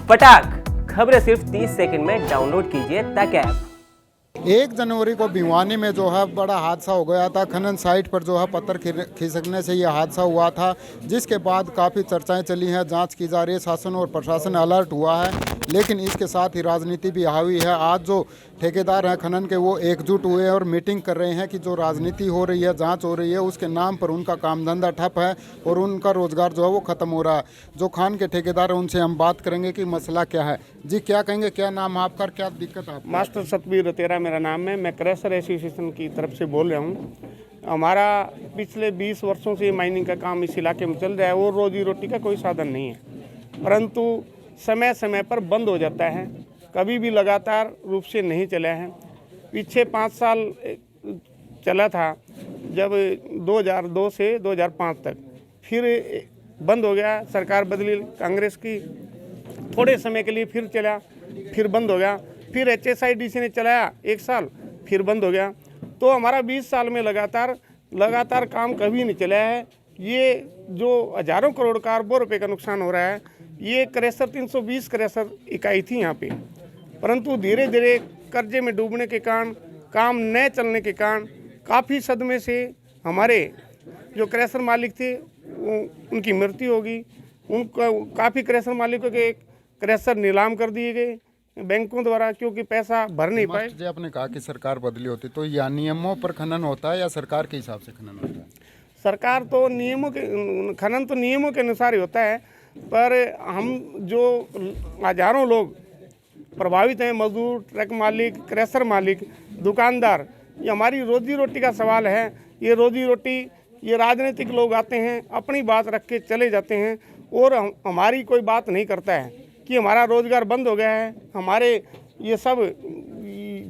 फटाक खबरें सिर्फ 30 सेकंड में डाउनलोड कीजिए तक ऐप। 1 जनवरी को भिवानी में जो है बड़ा हादसा हो गया था। खनन साइट पर जो है पत्थर खिसकने से ये हादसा हुआ था, जिसके बाद काफ़ी चर्चाएं चली हैं, जांच की जा रही है, शासन और प्रशासन अलर्ट हुआ है। लेकिन इसके साथ ही राजनीति भी हावी है। आज जो ठेकेदार हैं खनन के, वो एकजुट हुए हैं और मीटिंग कर रहे हैं कि जो राजनीति हो रही है, जांच हो रही है, उसके नाम पर उनका काम धंधा ठप है और उनका रोजगार जो है वो ख़त्म हो रहा है। जो खान के ठेकेदार हैं उनसे हम बात करेंगे कि मसला क्या है। जी क्या कहेंगे, क्या नाम आपका, क्या दिक्कत है? मास्टर सतबीर तेरा मेरा नाम है। मैं क्रैशर एसोसिएशन की तरफ से बोल रहा हूँ। हमारा पिछले 20 वर्षों से माइनिंग का काम इस इलाके में चल रहा है और रोजी रोटी का कोई साधन नहीं है, परंतु समय समय पर बंद हो जाता है, कभी भी लगातार रूप से नहीं चला है। पीछे 5 साल चला था, जब 2002 से 2005 तक, फिर बंद हो गया। सरकार बदली कांग्रेस की, थोड़े समय के लिए फिर चला, फिर बंद हो गया। फिर HSIDC ने चलाया 1 साल, फिर बंद हो गया। तो हमारा 20 साल में लगातार काम कभी नहीं चला है। ये जो हजारों करोड़ का, अरबों रुपए का नुकसान हो रहा है, ये क्रैशर 320 क्रैशर इकाई थी यहाँ पे, परंतु धीरे धीरे कर्जे में डूबने के कारण, काम न चलने के कारण, काफ़ी सदमे से हमारे जो क्रैशर मालिक थे उनकी मृत्यु होगी। उनको काफ़ी क्रैशर मालिकों के क्रैशर नीलाम कर दिए गए बैंकों द्वारा, क्योंकि पैसा भर नहीं पाए। जी आपने कहा कि सरकार बदली होती, तो या नियमों पर खनन होता है या सरकार के हिसाब से खनन होता है? सरकार तो नियमों के खनन तो नियमों के अनुसार ही होता है, पर हम जो हजारों लोग प्रभावित हैं, मजदूर, ट्रक मालिक, क्रैशर मालिक, दुकानदार, ये हमारी रोजी रोटी का सवाल है। ये रोजी रोटी, ये राजनीतिक लोग आते हैं, अपनी बात रख के चले जाते हैं और हमारी कोई बात नहीं करता है कि हमारा रोज़गार बंद हो गया है, हमारे ये सब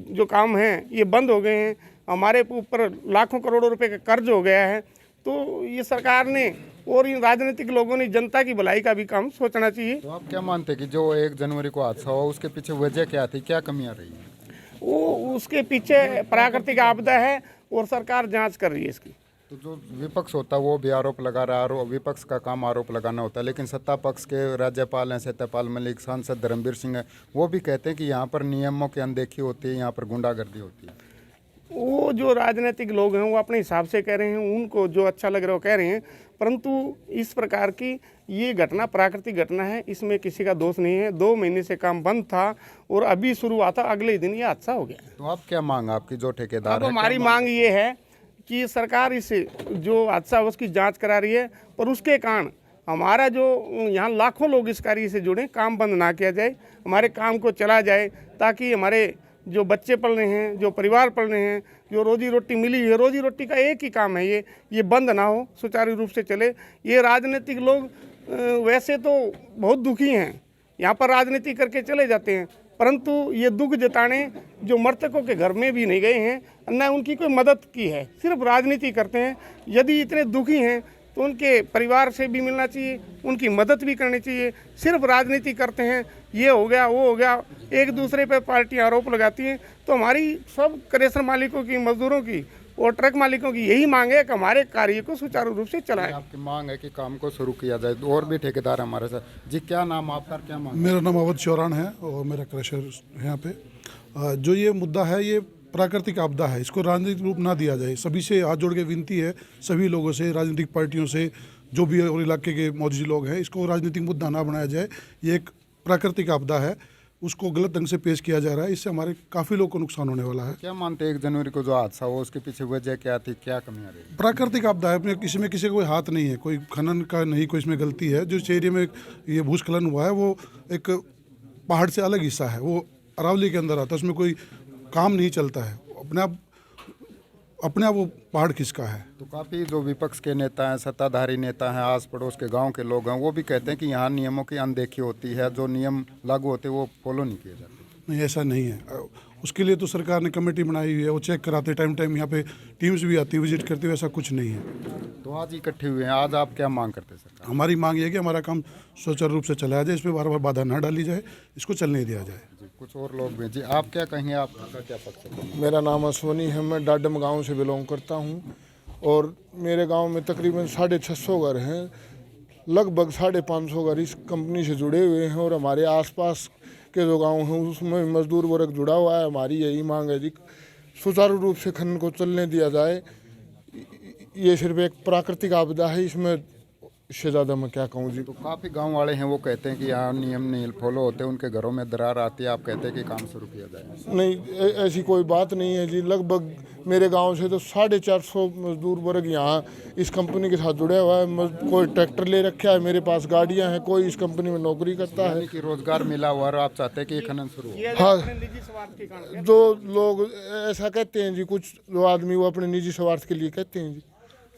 जो काम हैं ये बंद हो गए हैं, हमारे ऊपर लाखों करोड़ों रुपए का कर्ज हो गया है। तो ये सरकार ने और इन राजनीतिक लोगों ने जनता की भलाई का भी काम सोचना चाहिए। तो आप क्या मानते हैं कि जो 1 जनवरी को हादसा हुआ उसके पीछे वजह क्या थी, क्या कमियां रही हैं? वो उसके पीछे प्राकृतिक आपदा है और सरकार जांच कर रही है इसकी। तो जो विपक्ष होता है वो भी आरोप लगा रहा है, विपक्ष का काम आरोप लगाना होता है, लेकिन सत्ता पक्ष के राज्यपाल हैं सत्यपाल मलिक, सांसद धर्मवीर सिंह है, वो भी कहते हैं कि यहाँ पर नियमों की अनदेखी होती है, यहाँ पर गुंडागर्दी होती है। वो जो राजनीतिक लोग हैं वो अपने हिसाब से कह रहे हैं, उनको जो अच्छा लग रहा है वो कह रहे हैं, परंतु इस प्रकार की ये घटना प्राकृतिक घटना है, इसमें किसी का दोष नहीं है। 2 महीने से काम बंद था और अभी शुरू हुआ था, अगले ही दिन ये हादसा हो गया। तो आप क्या मांग, आपकी जो ठेकेदार है? हमारी मांग ये है कि सरकार इस जो हादसा उसकी जांच करा रही है, और उसके कारण हमारा जो यहाँ लाखों लोग इस कार्य से जुड़े, काम बंद ना किया जाए, हमारे काम को चला जाए, ताकि हमारे जो बच्चे पल रहे हैं, जो परिवार पल रहे हैं, जो रोजी रोटी मिली है, रोजी रोटी का एक ही काम है, ये बंद ना हो, सुचारू रूप से चले। ये राजनीतिक लोग वैसे तो बहुत दुखी हैं, यहाँ पर राजनीति करके चले जाते हैं, परंतु ये दुख जताने जो मृतकों के घर में भी नहीं गए हैं, न उनकी कोई मदद की है, सिर्फ राजनीति करते हैं। यदि इतने दुखी हैं तो उनके परिवार से भी मिलना चाहिए, उनकी मदद भी करनी चाहिए। सिर्फ राजनीति करते हैं, ये हो गया वो हो गया, एक दूसरे पर पार्टियां आरोप लगाती हैं। तो हमारी सब क्रैशर मालिकों की, मजदूरों की और ट्रक मालिकों की यही मांग है कि हमारे कार्य को सुचारू रूप से चलाएं। आपकी मांग है कि काम को शुरू किया जाए। और भी ठेकेदार हमारे साथ। जी क्या नाम आपका, क्या मांग? मेरा नाम अवध चौरान है और मेरा क्रशर है यहाँ पे। जो ये मुद्दा है, ये प्राकृतिक आपदा है, इसको राजनीतिक रूप ना दिया जाए। सभी से हाथ जोड़ के विनती है, सभी लोगों से, राजनीतिक पार्टियों से, जो भी और इलाके के मौजूद लोग हैं, इसको राजनीतिक मुद्दा ना बनाया जाए। ये एक प्राकृतिक आपदा है, उसको गलत ढंग से पेश किया जा रहा है, इससे हमारे काफ़ी लोग को नुकसान होने वाला है। क्या मानते हैं 1 जनवरी को जो हादसा हुआ उसके पीछे वजह क्या थी, क्या कमियां रही? प्राकृतिक आपदा है, किसी में किसी का कोई हाथ नहीं है, कोई खनन का नहीं, कोई इसमें गलती है। जो इस एरिया में ये भूस्खलन हुआ है वो एक पहाड़ से अलग हिस्सा है, वो अरावली के अंदर आता है, उसमें कोई काम नहीं चलता है, अपने आप वो पहाड़ खिसका है। तो काफ़ी जो विपक्ष के नेता हैं, सत्ताधारी नेता हैं, आस पड़ोस के गांव के लोग हैं, वो भी कहते हैं कि यहाँ नियमों की अनदेखी होती है, जो नियम लागू होते हैं वो फॉलो नहीं किए जाते। नहीं, ऐसा नहीं है। उसके लिए तो सरकार ने कमेटी बनाई हुई है, वो चेक कराते टाइम यहाँ पे टीम्स भी आती है, विजिट करती है, ऐसा कुछ नहीं है। तो आज इकट्ठे हुए हैं, आज आप क्या मांग करते हैं सरकार? हमारी मांग ये है कि हमारा काम सुचारू रूप से चलाया जाए, इस पर बार बार बाधा ना डाली जाए, इसको चलने दिया जाए। कुछ और लोग भी। जी आप क्या कहेंगे, आपका क्या पक्ष है? मेरा नाम अश्वनी है, मैं डाडम गांव से बिलोंग करता हूं और मेरे गांव में तकरीबन 650 घर हैं। लगभग 550 घर इस कंपनी से जुड़े हुए हैं और हमारे आसपास के जो गांव हैं उसमें मजदूर वर्ग जुड़ा हुआ है। हमारी यही मांग है जी, सुचारू रूप से खनन को चलने दिया जाए। ये सिर्फ एक प्राकृतिक आपदा है, इसमें इससे ज़्यादा मैं क्या कहूँ जी। तो काफ़ी गांव वाले हैं वो कहते हैं कि यहाँ नियम नहीं फॉलो होते, उनके घरों में दरार आती है, आप कहते हैं कि काम शुरू किया जाए। नहीं, ऐसी कोई बात नहीं है जी। लगभग मेरे गांव से तो 450 मजदूर वर्ग यहाँ इस कंपनी के साथ जुड़ा हुआ है। कोई ट्रैक्टर ले रखा है, मेरे पास गाड़ियाँ हैं, कोई इस कंपनी में नौकरी करता है कि रोजगार मिला हुआ और आप चाहते हैं कि ये खनन शुरू हो। हाँ, जो लोग ऐसा कहते हैं जी, कुछ जो आदमी वो अपने निजी स्वार्थ के लिए कहते हैं जी।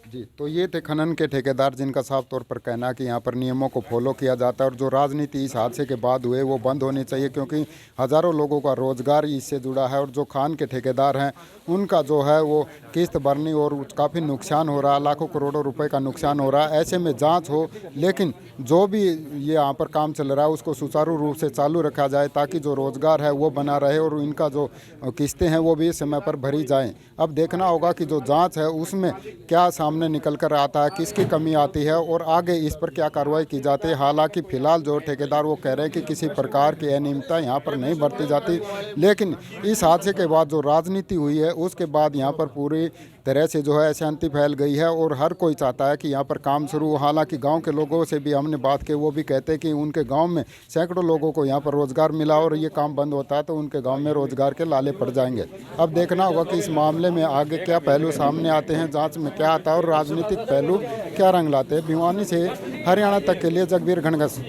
जी, तो ये थे खनन के ठेकेदार जिनका साफ तौर पर कहना है कि यहाँ पर नियमों को फॉलो किया जाता है और जो राजनीति इस हादसे के बाद हुए वो बंद होनी चाहिए, क्योंकि हज़ारों लोगों का रोजगार इससे जुड़ा है। और जो खान के ठेकेदार हैं उनका जो है वो किस्त भरनी और काफ़ी नुकसान हो रहा है, लाखों करोड़ों रुपए का नुकसान हो रहा है। ऐसे में जांच हो, लेकिन जो भी ये यहाँ पर काम चल रहा है उसको सुचारू रूप से चालू रखा जाए ताकि जो रोज़गार है वो बना रहे और इनका जो किस्तें हैं वो भी समय पर भरी जाएँ। अब देखना होगा कि जो जाँच है उसमें क्या सामने निकल कर आता है, किसकी कमी आती है और आगे इस पर क्या कार्रवाई की जाती है। हालांकि फिलहाल जो ठेकेदार वो कह रहे हैं कि किसी प्रकार की अनियमितता यहाँ पर नहीं बरती जाती, लेकिन इस हादसे के बाद जो राजनीति हुई है उसके बाद यहाँ पर पूरी तरह से जो है अशांति फैल गई है और हर कोई चाहता है कि यहाँ पर काम शुरू हो। हालांकि गांव के लोगों से भी हमने बात की, वो भी कहते हैं कि उनके गांव में सैकड़ों लोगों को यहाँ पर रोजगार मिला और ये काम बंद होता है तो उनके गांव में रोजगार के लाले पड़ जाएंगे। अब देखना होगा कि इस मामले में आगे क्या पहलू सामने आते हैं, जाँच में क्या आता है और राजनीतिक पहलू क्या रंग लाते हैं। भिवानी से हरियाणा तक के लिए जगबीर घनघस।